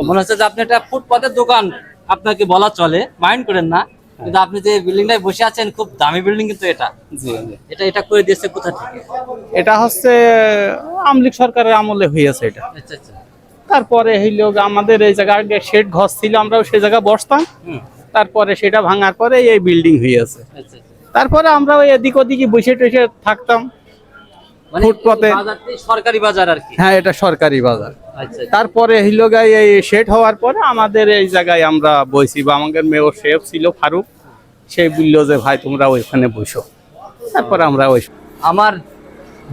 মনে হচ্ছে যে আপনি একটা ফুটপাতের দোকান, আপনাকে বলা চলে, মাইন্ড করেন না। কিন্তু আপনি যে বিল্ডিংটায় বসে আছেন, খুব দামি বিল্ডিং কিন্তু এটা। জি এটা করে দিয়েছে কোথা থেকে? এটা হচ্ছে আমলিক সরকারের আমলে হয়েছে এটা। আচ্ছা আচ্ছা। তারপরে হইল আমাদের এই জায়গায় আগে শেড ঘর ছিল, আমরাও সেই জায়গায় বসতাম। হুম। তারপরে সেটা ভাঙার পরে এই বিল্ডিং হয়েছে। আচ্ছা আচ্ছা। তারপরে আমরা ওই এদিক ওদিকে বসে টসে থাকতাম মানে ফুটপাতে। এই বাজারটি সরকারি বাজার আর কি। হ্যাঁ, এটা সরকারি বাজার। আচ্ছা আচ্ছা। তারপরে হইল গাই এই শেড হওয়ার পরে আমাদের এই জায়গায় আমরা বসি, বা আমাদের মেয়র সাহেব ছিল ফারুক, সে বললো যে ভাই তোমরা ওইখানে বসো। তারপরে আমরা ওই আমার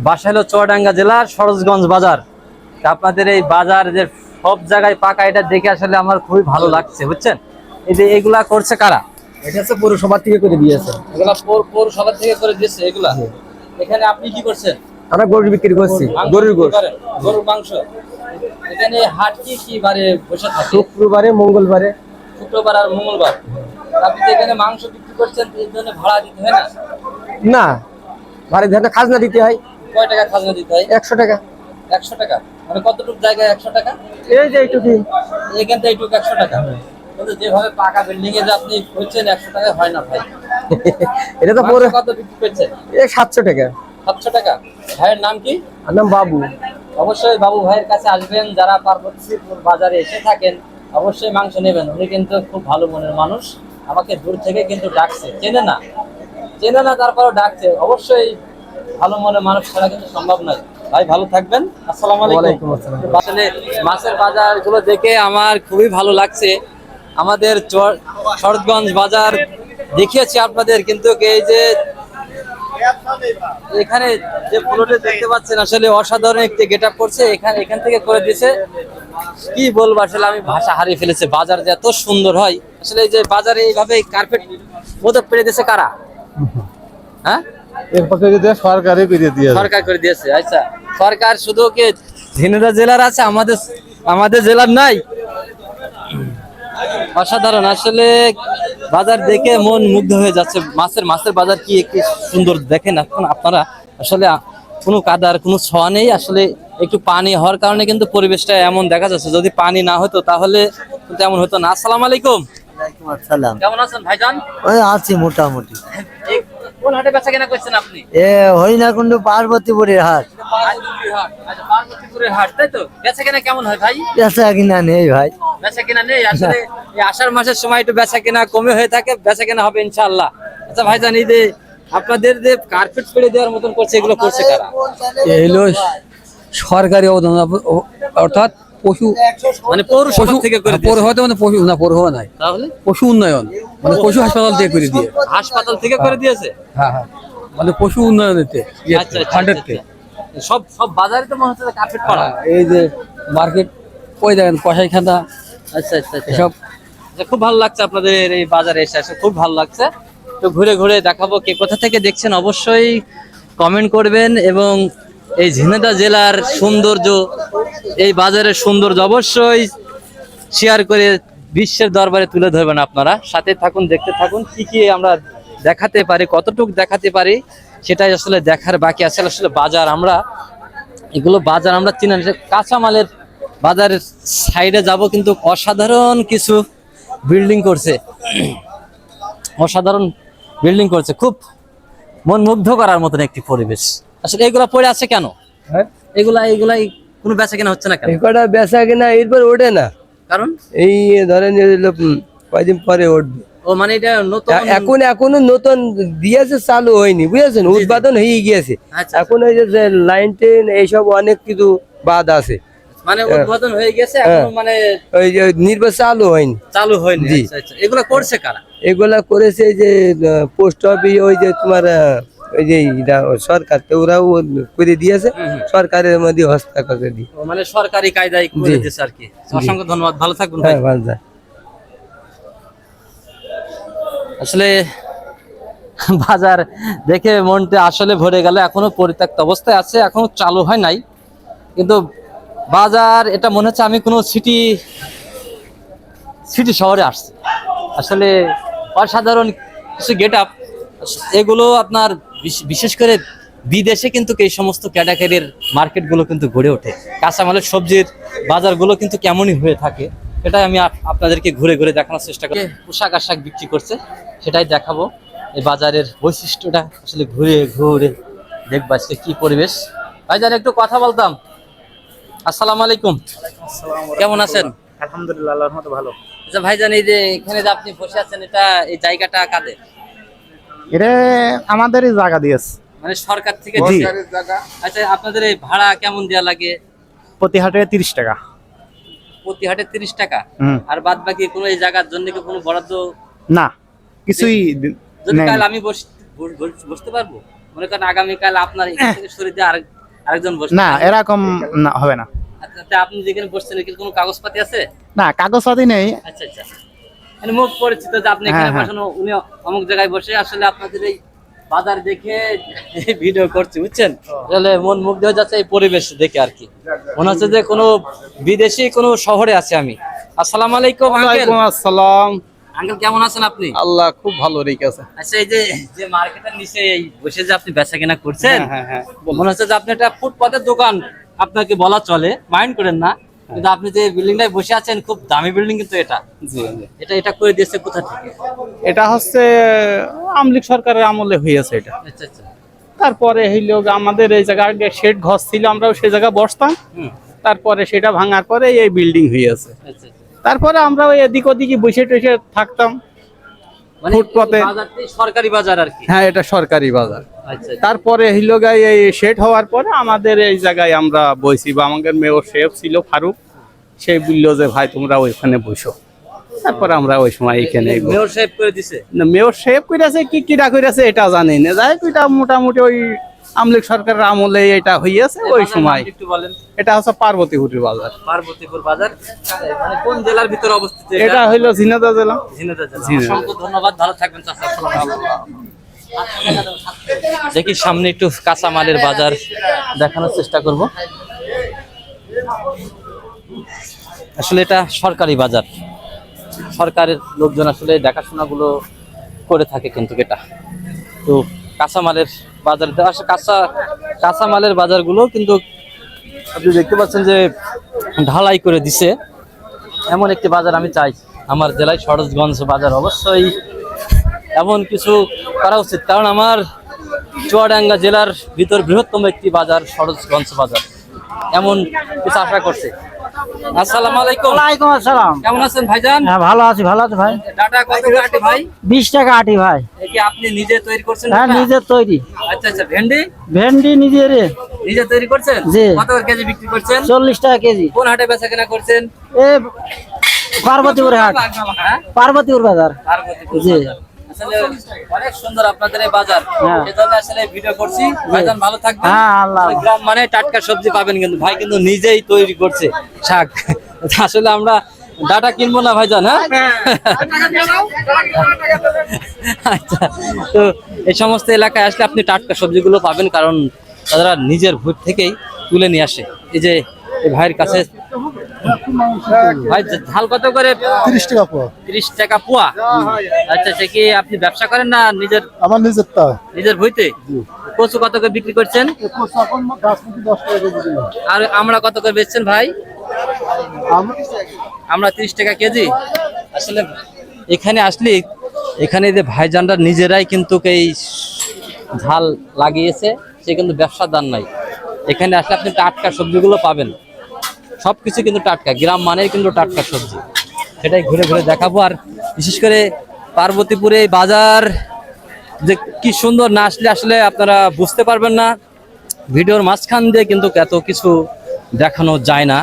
বাসা হলো চুয়াডাঙ্গা জেলার সরোজগঞ্জ বাজার। তা আপনাদের এই বাজার যে সব জায়গায় পাকা, এটা দেখে আসলে আমার খুবই ভালো লাগছে, বুঝছেন। এই যে এগুলা করছে কারা? এটা হচ্ছে পৌরসভা থেকে করে দিয়েছে। এগুলা পৌরসভা থেকে করে দিয়েছে এগুলা। এখানে আপনি কি করছেন? আমরা গরু বিক্রি করছি, গরুর গোশত। গরুর মাংস। এখানে হাট কি বারে বসে থাকে? শুক্রবারে, মঙ্গলবারে। শুক্রবার আর মঙ্গলবার। আপনি যে এখানে মাংস বিক্রি করছেন, এর জন্য ভাড়া দিতে হয় না? না, বাড়ির ধারে খাজনা দিতে হয়। কয় টাকা খাজনা দিতে হয়? 100 টাকা। 100 টাকা। মানে কতটুকু জায়গায় 100 টাকা? এই যে এইটুকু। এখান থেকে এইটুকু 100 টাকা। কিন্তু যেভাবে পাকা বিল্ডিং এ যে আপনি করছেন, 100 টাকা হয় না ভাই। এটা তো মাংস কত বিক্রি করছেন? 700 টাকা। 700 টাকা। ভাইয়ের নাম কি? আর নাম বাবু। অবশ্যই বাবু ভাইয়ের কাছে আসবেন, যারা পার্বতীপুর বাজারে এসে থাকেন অবশ্যই মাংস নেবেন। উনি কিন্তু খুব ভালো মনের মানুষ, আমাকে দূর থেকে কিন্তু ডাকছে, চেনে না তারপরেও ডাকছে। অবশ্যই ভালো মনের মানুষ ছাড়া কিন্তু সম্ভব নয়। ভাই ভালো থাকবেন, আসসালামু আলাইকুম। ওয়ালাইকুম আসসালাম। আসলে মাছের বাজার গুলো দেখে আমার খুবই ভালো লাগছে। আমাদের শরৎগঞ্জ বাজার দেখিয়েছি আপনাদের, কিন্তু এই যে এখানে যে প্লটে দেখতে পাচ্ছেন আসলে অসাধারণ একটি গেট আপ করছে। এখান থেকে করে দিয়েছে, কি বলবো আসলে আমি ভাষা হারিয়ে ফেলেছি। বাজার যে এত সুন্দর হয়, আসলে এই যে বাজারে এইভাবে কার্পেট মতো পেরে দিয়েছে কারা? হ্যাঁ, সরকারি সরকার করে দিয়েছে। আচ্ছা, সরকার শুধু কি ঝিনাইদহ জেলার আছে, আমাদের জেলার নাই? অসাধারণ আসলে বাজার দেখে মন মুগ্ধ হয়ে যাচ্ছে। মাছের বাজার কি সুন্দর দেখেন এখন আপনারা। আসলে কোনো কাদার কোনো ছোঁয়া নেই, আসলে একটু পানি হওয়ার কারণে কিন্তু পরিবেশটা এমন দেখা যাচ্ছে। যদি পানি না হতো তাহলে কিন্তু এমন হতো না। আসসালামু আলাইকুম। ওয়ালাইকুম আসসালাম। কেমন আছেন ভাইজান? ওই আছি মোটামুটি। এই কোন হাটে বেচা কেনা করছেন আপনি? হরিণাকুণ্ড পার্বতীপুরের হাট। আচ্ছা, পার্বতীপুরের হাট, তাই তো? বেচা কেনা কেমন হয় ভাই? বেচা কিনা নেই ভাই। বেচা কেনা নেই আসলে। এই আষাঢ় মাসের সময় একটু বেচা কেনা কমে হয়ে থাকে, বেচা কেনা হবে ইনশাআল্লাহ। আচ্ছা ভাইজান, এই যে আপনাদের যে কার্পেট পেড়ে দেওয়ার মতন করছে, এগুলো করছে কারা? এলো সরকারি অনুদান, অর্থাৎ পশু মানে পৌরসভা থেকে করে দিয়েছে। পৌরসভা মানে পশু না, পৌরসভা নাই, তাহলে পশু উন্নয়ন মানে পশু হাসপাতাল থেকে করে দিয়ে। হাসপাতাল থেকে করে দিয়েছে। হ্যাঁ হ্যাঁ, মানে পশু উন্নয়নেতে আচ্ছা আচ্ছা, ফান্ডের আচ্ছা, আচ্ছা। সব বাজারে তো মনে হচ্ছে কার্পেট করা। এই যে মার্কেট, ওই দেখেন কসাইখানা, আচ্ছা আচ্ছা আচ্ছা। এসব। আচ্ছা, খুব ভালো লাগছে আপনাদের এই বাজারে এসে খুব ভালো লাগছে। তো ঘুরে ঘুরে দেখাবো। কে কোথা থেকে দেখছেন অবশ্যই কমেন্ট করবেন, এবং এই ঝিনাইদহ জেলার সৌন্দর্য, এই বাজারের সৌন্দর্য অবশ্যই শেয়ার করে বিশ্বের দরবারে তুলে ধরবেন। আপনারা সাথে থাকুন, দেখতে থাকুন কি আমরা দেখাতে পারি, কতটুকু দেখাতে পারি সেটাই আসলে দেখার বাকি আছে। আসলে বাজার আমরা চিনি না। কাঁচামালের বাজারের সাইডে যাব, কিন্তু অসাধারণ কিছু বিল্ডিং করছে, খুব মন মুগ্ধ করার মতন একটি পরিবেশ। আসলে এগুলা পড়ে আছে কেন? হ্যাঁ, এগুলাই কোনো বেচা কেনা হচ্ছে না কেন? কটা বেচা কিনা এরপর ওঠে না। কারণ এই ধরেন কয়দিন পরে উঠবে। ও মানে এটা নতুন এখনো নতুন দিয়েছে, চালু হয়নি, বুঝেছেন, উৎপাদন হয়ে গিয়েছে। আচ্ছা, এখন ওই যে লাইন টেন এইসব অনেক কিছু বাদ আছে, মানে উদ্বোধন হয়ে গেছে, এখনো মানে ওই যে নির্বাচন চালু হয়নি। জি। আচ্ছা আচ্ছা, এগুলা করছে কারা? এগুলা করেছে এই যে পোস্ট অফিস, ওই যে তোমার ওই যে সরকার, তো ওরাও করে দিয়েছে, সরকারের মধ্যে হস্তাক্ষর দিয়ে। ও মানে সরকারি কায়দায় করে দিয়েছে আর কি। অসংখ্য ধন্যবাদ, ভালো থাকবেন ভাই। হ্যাঁ, ভালো। আসলে বাজার দেখে মনটা আসলে ভরে গেল। এখনো পরিত্যক্ত অবস্থায় আছে, এখনো চালু হয় নাই, কিন্তু বাজার এটা মনে হচ্ছে আমি কোনো সিটি শহরে আসছি। আসলে অসাধারণ কিছু গেট আপ, এগুলো আপনার বিশেষ করে বিদেশে কিন্তু এই সমস্ত ক্যাটাগরির মার্কেটগুলো কিন্তু গড়ে ওঠে। কাঁচামালের সবজির বাজারগুলো কিন্তু কেমনই হয়ে থাকে, এটাই আমি আপনাদেরকে ঘুরে ঘুরে দেখানোর চেষ্টা করি। পোশাক আশাক বিক্রি করছে, সেটাই দেখাবো। এই বাজারের বৈশিষ্ট্যটা আসলে ঘুরে ঘুরে দেখবো আজকে কি পরিবেশ। ভাইজান একটু কথা বলতাম। আসসালামু আলাইকুম, কেমন আছেন? আলহামদুলিল্লাহ, আল্লাহর মতো ভালো। আচ্ছা ভাইজান, এই যে এখানে যে আপনি বসে আছেন, এই জায়গাটা কাদের? এটা আমাদেরই জায়গা দিয়েছে, মানে সরকার থেকে জি। দিছে? আচ্ছা, আপনাদের এই ভাড়া কেমন দেওয়া লাগে? প্রতি হাটে 30 টাকা। প্রতি হাটে 30 টাকা? হুম। আর বাদ বাকি কোনো এই জায়গার জন্য কি কোনো বরাদ্দ? না, কিছুই যদি নেই। কাল আমি বসতে পারবো, মনে করেন আগামীকাল আপনার এখান থেকে সরে দিয়ে আরেকজন বসবে? না, এরকম না, হবে না। আচ্ছা, তা আপনি যেখানে বসছেন এখানে কোনো কাগজপাতি আছে? না, কাগজপাতি নেই। আচ্ছা আচ্ছা, মানে মুখ পরিচিত যে আপনি এখানে হ্যাঁ, হ্যাঁ। বসেন, উনি অমুক জায়গায় বসে আসলে আপনাদের এই বাজার দেখে ভিডিও করছি, বুঝছেন? আসলে মন মুগ্ধ হয়ে যাচ্ছে এই পরিবেশ দেখে আর কি, মনে হচ্ছে যে কোনো বিদেশি কোনো শহরে আছে আমি। আসসালামু আলাইকুম আঙ্কেল। ওয়ালাইকুম আসসালাম। আঙ্কেল কেমন আছেন আপনি? আল্লাহ খুব ভালো রেখেছে। আচ্ছা, এই যে মার্কেটের নিচে এই বসে যে আপনি বেচা কেনা করছেন, হ্যাঁ, হ্যাঁ। মনে হচ্ছে যে আপনি একটা ফুটপাতের দোকান, আপনাকে বলা চলে, মাইন্ড করেন না, কিন্তু আপনি যে বিল্ডিংটায় বসে আছেন খুব দামি বিল্ডিং কিন্তু এটা। জি, জি। এটা করে দিয়েছে কোথা থেকে? এটা হচ্ছে আমলিক সরকারের আমলে হয়েছে এটা। আচ্ছা আচ্ছা। তারপরে হইল আমাদের এই জায়গা আগে শেড ঘর ছিল, আমরাও সেই জায়গায় বসতাম। হুম। তারপরে সেটা ভাঙার পরে এই বিল্ডিং হয়েছে। আচ্ছা আচ্ছা। তারপরে আমরা ওই এদিক ওদিকে বসে টসে থাকতাম। মানে ফুটপাতে। এই বাজারটি সরকারি বাজার আর কি? হ্যাঁ, এটা সরকারি বাজার। আচ্ছা আচ্ছা। তারপরে হইল এই শেড হওয়ার পরে আমাদের এই জায়গায় আমরা বসি, বা আমাদের মেয়র সাহেব ছিল ফারুক, সে বললো যে ভাই তোমরা ওইখানে বসো। তারপরে আমরা ওই সময় এইখানে মেয়র সাহেব করে দিছে? মেয়র সাহেব কইরাছে কি কিরা কইরাছে এটা জানি না, যাই এটা মোটামুটি ওই আমলিক সরকারের আমলে এটা হইয়াছে ওই সময়। একটু বলেন। এটা হচ্ছে পার্বতীপুরের বাজার। পার্বতীপুর বাজার, মানে কোন জেলার ভিতরে অবস্থিত এটা হইলো ঝিনাইদহ জেলা। ঝিনাইদহ জেলা। ঝিনাইদহ। অসংখ্য ধন্যবাদ, ভালো থাকবেন চাচা। দেখি সামনে একটু কাঁচামালের বাজার দেখানোর চেষ্টা করব। আসলে এটা সরকারি বাজার, সরকারের লোকজন আসলে দেখাশোনা গুলো করে থাকে কিন্তু এটা। তো কাঁচামালের বাজার, আসলে কাঁচামালের বাজারগুলো কিন্তু আপনি দেখতে পাচ্ছেন যে ঢালাই করে দিছে। এমন একটি বাজার আমি চাই আমার জেলায়, সরোজগঞ্জ বাজার। অবশ্যই এমন কিছু করা উচিত, কারণ আমার চুয়াডাঙ্গা জেলার ভিতর বৃহত্তম একটি বাজার সরোজগঞ্জ বাজার, এমন কিছু আশা করছে। আসসালামু আলাইকুম। ওয়ালাইকুম আসসালাম। কেমন আছেন ভাইজান? হ্যাঁ, ভালো আছি ভাই। ডাটা কত করে আটি ভাই? 20 টাকা আটি ভাই। এ কি আপনি নিজে তৈরি করছেন? হ্যাঁ, ডাটা? নিজের তৈরি। আচ্ছা আচ্ছা। ভেন্ডি নিজের নিজে তৈরি করছেন? জি। কত করে কেজি বিক্রি করছেন? 40 টাকা কেজি। কোন হাটে বেচা কেনা করছেন? এ পার্বতীপুর হাট, হ্যাঁ? পার্বতীপুর বাজার। পার্বতীপুর জি। বাজার। আসলে অনেক সুন্দর আপনাদের এই বাজার, হ্যাঁ। সেজন্য আসলে ভিডিও করছি। ভাইজান ভালো থাকবেন। হ্যাঁ, আল্লাহ। গ্রাম মানে টাটকা সবজি পাবেন, কিন্তু ভাই কিন্তু নিজেই তৈরি করছে শাক। আসলে আমরা ডাটা কিনবো না ভাইজান, হ্যাঁ? আচ্ছা, তো এই সমস্ত এলাকায় আসলে আপনি টাটকা সবজিগুলো পাবেন, কারণ তারা নিজের ভূত থেকেই তুলে নিয়ে আসে। এই যে এই ভাইয়ের কাছে, ভাই ঝাল কত করে? 30 টাকা পোয়া। 30 টাকা পোয়া? আচ্ছা, সে কি আপনি ব্যবসা করেন না নিজের? আমার নিজেরটা। নিজের ভুইতে? কচু কত করে বিক্রি করছেন? এখন বাসমতি 10 টাকা কেজি। আর আমরা কত করে বেচছেন ভাই? আমরা 30 টাকা কেজি। আসলে এখানে আসলে এখানে যে ভাইজানরা নিজেরাই কিন্তু এই ঝাল লাগিয়েছে, সে কিন্তু ব্যবসাদার নাই। এখানে আসলে আপনি টাটকা সবজিগুলো পাবেন, সবকিছু কিন্তু টাটকা, গ্রাম মানেই কিন্তু টাটকা সবজি। সেটাই ঘুরে ঘুরে দেখাবো। আর বিশেষ করে পার্বতীপুরে এই বাজার যে কি সুন্দর, না আসলে আসলে আপনারা বুঝতে পারবেন না। ভিডিওর মাঝখান দিয়ে কিন্তু এত কিছু দেখানো যায় না।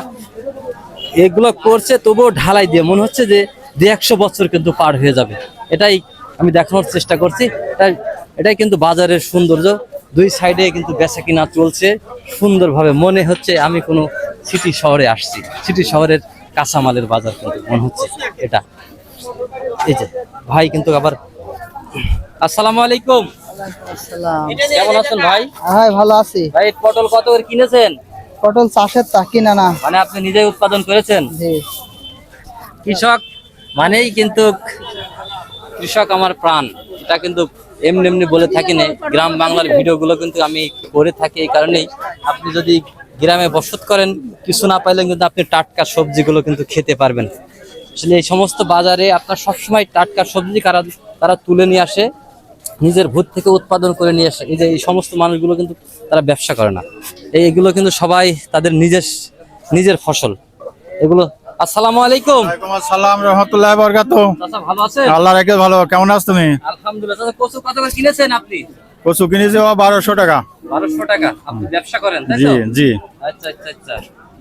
এগুলো করছে তবুও ঢালাই দিয়ে, মনে হচ্ছে যে 100 বছর কিন্তু পার হয়ে যাবে। এটাই আমি দেখানোর চেষ্টা করছি। এটাই কিন্তু বাজারের সৌন্দর্য। দুই সাইডে কিন্তু বেচা কিনা চলছে সুন্দরভাবে, মনে হচ্ছে আমি কোনো সিটি শহরে আসছি। সিটি শহরের কাঁচামালের বাজার কিন্তু মনে হচ্ছে এটা। এই যে ভাই কিন্তু আবার, আসসালামু আলাইকুম। কেমন আছেন ভাই? হ্যাঁ, ভালো আছি। ভাই পটল কত করে কিনেছেন? পটল চাষের তা কিনা না। মানে আপনি নিজেই উৎপাদন করেছেন? জি। কৃষক মানেই কিন্তু, কৃষক আমার প্রাণ, এটা কিন্তু এমনি এমনি বলে থাকি না, গ্রাম বাংলার ভিডিওগুলো কিন্তু আমি করে থাকি এই কারণেই, আপনি যদি গ্রামে বসত করেন কিছু না পাইলে কিন্তু আপনি টাটকা সবজিগুলো কিন্তু খেতে পারবেন। আসলে এই সমস্ত বাজারে আপনার সবসময় টাটকা সবজি তারা তুলে নিয়ে আসে, নিজের ভূত থেকে উৎপাদন করে নিয়ে আসে। এই সমস্ত মানুষগুলো কিন্তু তারা ব্যবসা করে না, এইগুলো কিন্তু সবাই তাদের নিজের ফসল এগুলো। আসসালামু আলাইকুম। ওয়ালাইকুম আসসালাম রহমতুল্লাহ বরকাতুহু। চাচা ভালো আছেন? আল্লাহ রাখে ভালো। কেমন আছো তুমি? আলহামদুলিল্লাহ। চাচা কচু কত করে কিনেছেন আপনি? কচু কিনেছি 1200 টাকা। 1200 টাকা। আপনি ব্যবসা করেন তাই জি তো? জি। আচ্ছা আচ্ছা আচ্ছা।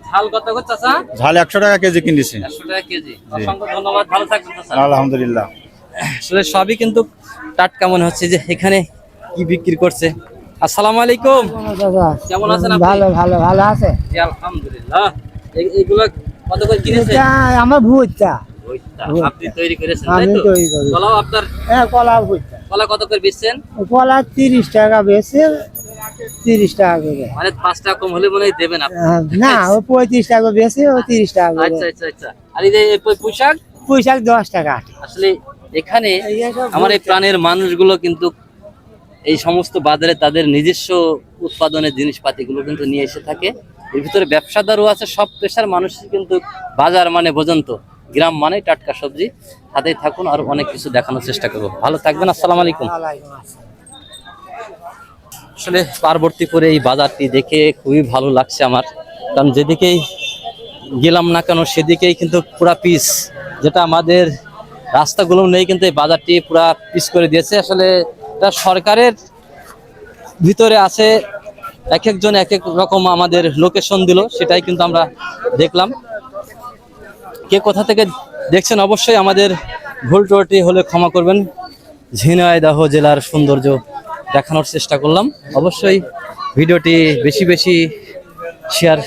ঝাল কত করে চাচা? ঝাল 100 টাকা কেজি কিনেছি। 100 টাকা কেজি। অসংখ্য ধন্যবাদ, ভালো থাকবেন চাচা। আলহামদুলিল্লাহ। আসলে সবই কিন্তু টাটকা মনে হচ্ছে। যে এখানে কি বিক্রি করছে। আসসালামু আলাইকুম। কেমন আছেন আপনি? ভালো ভালো ভালো আছে। জি আলহামদুলিল্লাহ। এগুলো কত করে কিনেছেন? আমার ভুট্টা ওইটা আপনি তৈরি করেছেন তাই আমি তো? তৈরি করি। কলাও আপনার? হ্যাঁ কলা ভুট্টা, কলা কত করে বেচছেন? কলা 30 টাকা বেশি, 30 টাকা করে। মানে 5 টাকা কম হলে মনে হয় দেবেন আপনি। না ও 35 টাকা বেশি, ও 30 টাকা করে। আচ্ছা আচ্ছা আচ্ছা। আর এই যে পোশাক? পুঁইশাক 10 টাকা। আসলে এখানে আমার এই প্রাণের মানুষগুলো কিন্তু এই সমস্ত বাজারে তাদের নিজস্ব উৎপাদনের জিনিসপাতিগুলো কিন্তু নিয়ে এসে থাকে। এর ভিতরে ব্যবসাদারও আছে, সব পেশার মানুষ কিন্তু বাজার মানে বোঝেন তো, গ্রাম মানে টাটকা সবজি। সাথেই থাকুন, আর অনেক কিছু দেখানোর চেষ্টা করবো। ভালো থাকবেন। আসসালামু আলাইকুম। আসলে পার্বতী করে এই বাজারটি দেখে খুবই ভালো লাগছে আমার, কারণ যেদিকেই গেলাম না কেন সেদিকেই কিন্তু পুরা পিস, যেটা আমাদের রাস্তাগুলো নেই, কিন্তু এই বাজারটি পুরা পিস করে দিয়েছে। আসলে এটা সরকারের ভিতরে আছে, এক একজন এক এক রকম আমাদের লোকেশন দিল, সেটাই কিন্তু আমরা দেখলাম। কে কোথা থেকে দেখছেন অবশ্যই আমাদের ভুল ত্রুটি হলে ক্ষমা করবেন। ঝিনাইদহ জেলার সৌন্দর্য দেখানোর চেষ্টা করলাম। অবশ্যই ভিডিওটি বেশি বেশি শেয়ার